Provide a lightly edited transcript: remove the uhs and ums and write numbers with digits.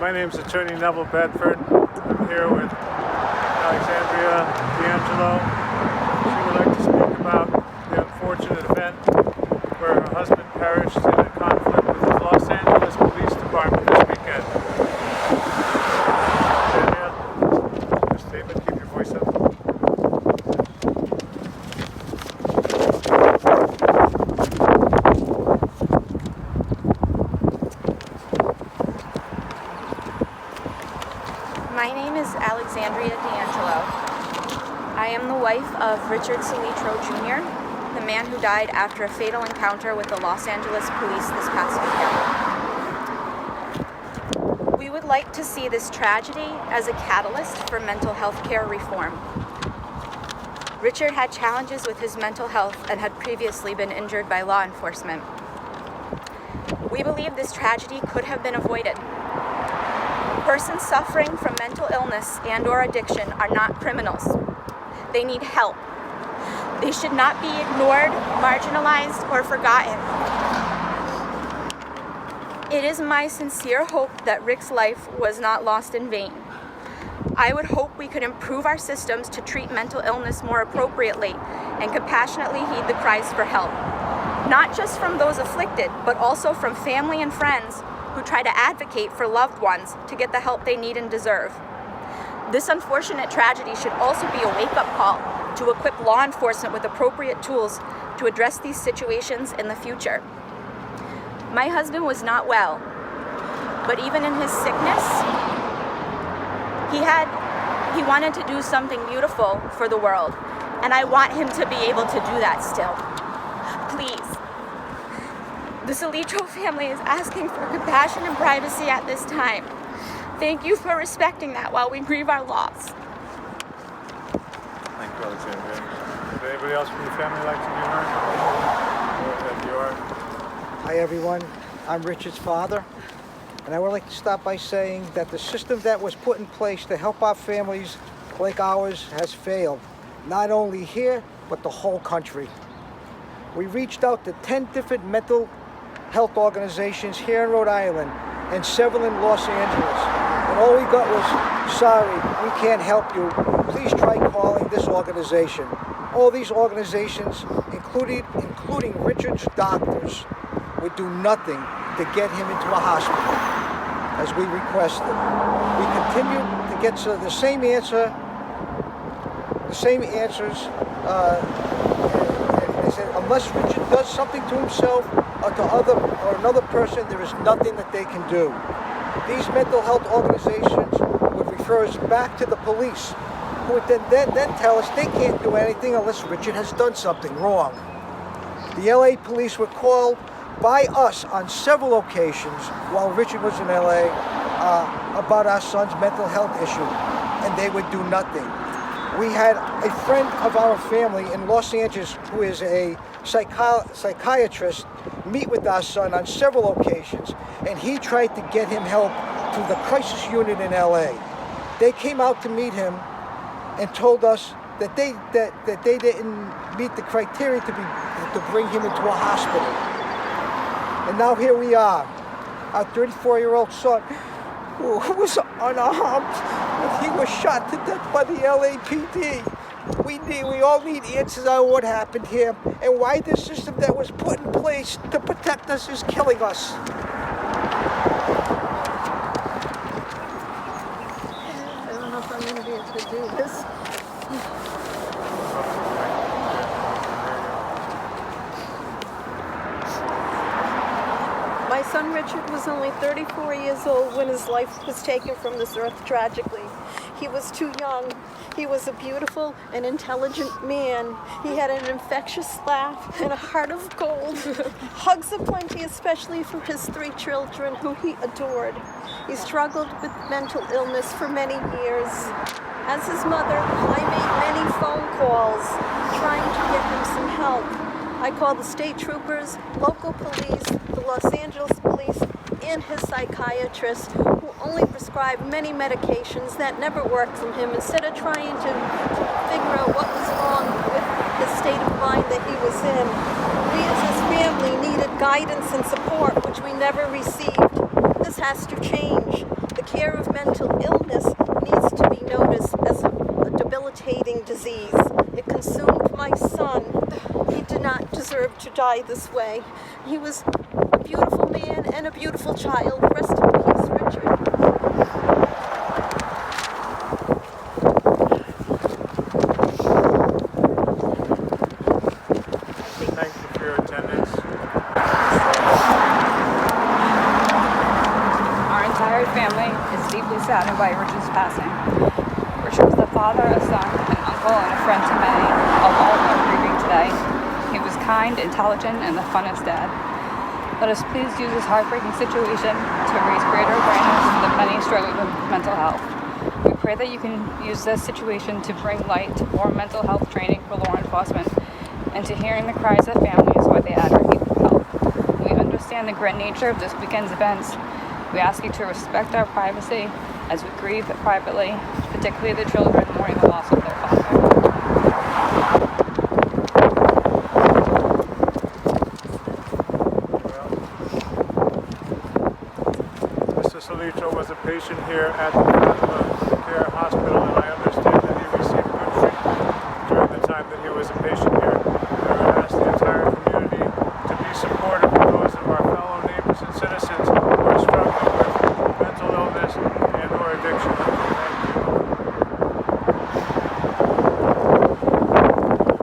My name's Attorney Neville Bedford. I'm here with Alexandria D'Angelo. She would like to speak about the unfortunate event where her husband perished in a conflict with the Los Angeles Police Department this weekend. Alexandria, your statement, keep your voice up. My name is Alexandria D'Angelo. I am the wife of Richard Solitro Jr., the man who died after a fatal encounter with the Los Angeles police this past weekend. We would like to see this tragedy as a catalyst for mental health care reform. Richard had challenges with his mental health and had previously been injured by law enforcement. We believe this tragedy could have been avoided. Persons suffering from mental illness and/or addiction are not criminals. They need help. They should not be ignored, marginalized, or forgotten. It is my sincere hope that Rick's life was not lost in vain. I would hope we could improve our systems to treat mental illness more appropriately and compassionately heed the cries for help, not just from those afflicted, but also from family and friends who try to advocate for loved ones to get the help they need and deserve. This unfortunate tragedy should also be a wake-up call to equip law enforcement with appropriate tools to address these situations in the future. My husband was not well, but even in his sickness, he wanted to do something beautiful for the world, and I want him to be able to do that still. Please. The Solitro family is asking for compassion and privacy at this time. Thank you for respecting that while we grieve our loss. Thank you, Alexandria. Would anybody else from the family like to be heard? Hi everyone, I'm Richard's father, and I would like to start by saying that the system that was put in place to help our families like ours has failed, not only here, but the whole country. We reached out to 10 different mental health organizations here in Rhode Island and several in Los Angeles. And all we got was, sorry, we can't help you. Please try calling this organization. All these organizations, including Richard's doctors, would do nothing to get him into a hospital, as we requested. We continue to get the same answers. They said, unless Richard does something to himself or to another person, there is nothing that they can do. These mental health organizations would refer us back to the police, who would then tell us they can't do anything unless Richard has done something wrong. The LA police were called by us on several occasions while Richard was in LA about our son's mental health issue, and they would do nothing. We had a friend of our family in Los Angeles who is a psychiatrist meet with our son on several occasions, and he tried to get him help through the crisis unit in LA. They came out to meet him and told us that they didn't meet the criteria to bring him into a hospital. And now here we are, our 34-year-old son, who was unarmed, and he was shot to death by the LAPD. We all need answers on what happened here and why this system that was put in place to protect us is killing us. I don't know if I'm going to be able to do this. My son Richard was only 34 years old when his life was taken from this earth tragically. He was too young. He was a beautiful and intelligent man. He had an infectious laugh and a heart of gold. Hugs aplenty, especially for his 3 children who he adored. He struggled with mental illness for many years. As his mother, I made many phone calls trying to get him some help. I called the state troopers, local police, the Los Angeles police, and his psychiatrist, who only prescribed many medications that never worked from him, instead of trying to figure out what was wrong with the state of mind that he was in. We as his family needed guidance and support, which we never received. This has to change. The care of mental illness needs to be noticed as a debilitating disease. It consumed my son. He did not deserve to die this way. He was a beautiful man and a beautiful child. Rest in peace, Richard. Thank you for your attendance. Our entire family is deeply saddened by Richard's passing. Richard was the father, a son, an uncle, and a friend to many, of all who are grieving today. He was kind, intelligent, and the funnest dad. Let us please use this heartbreaking situation to raise greater awareness for the many struggling with mental health. We pray that you can use this situation to bring light to more mental health training for law enforcement and to hearing the cries of families where they advocate for help. We understand the grim nature of this weekend's events. We ask you to respect our privacy as we grieve privately, particularly the children mourning the loss of their father. Mr. Solitro was a patient here at the Care Hospital.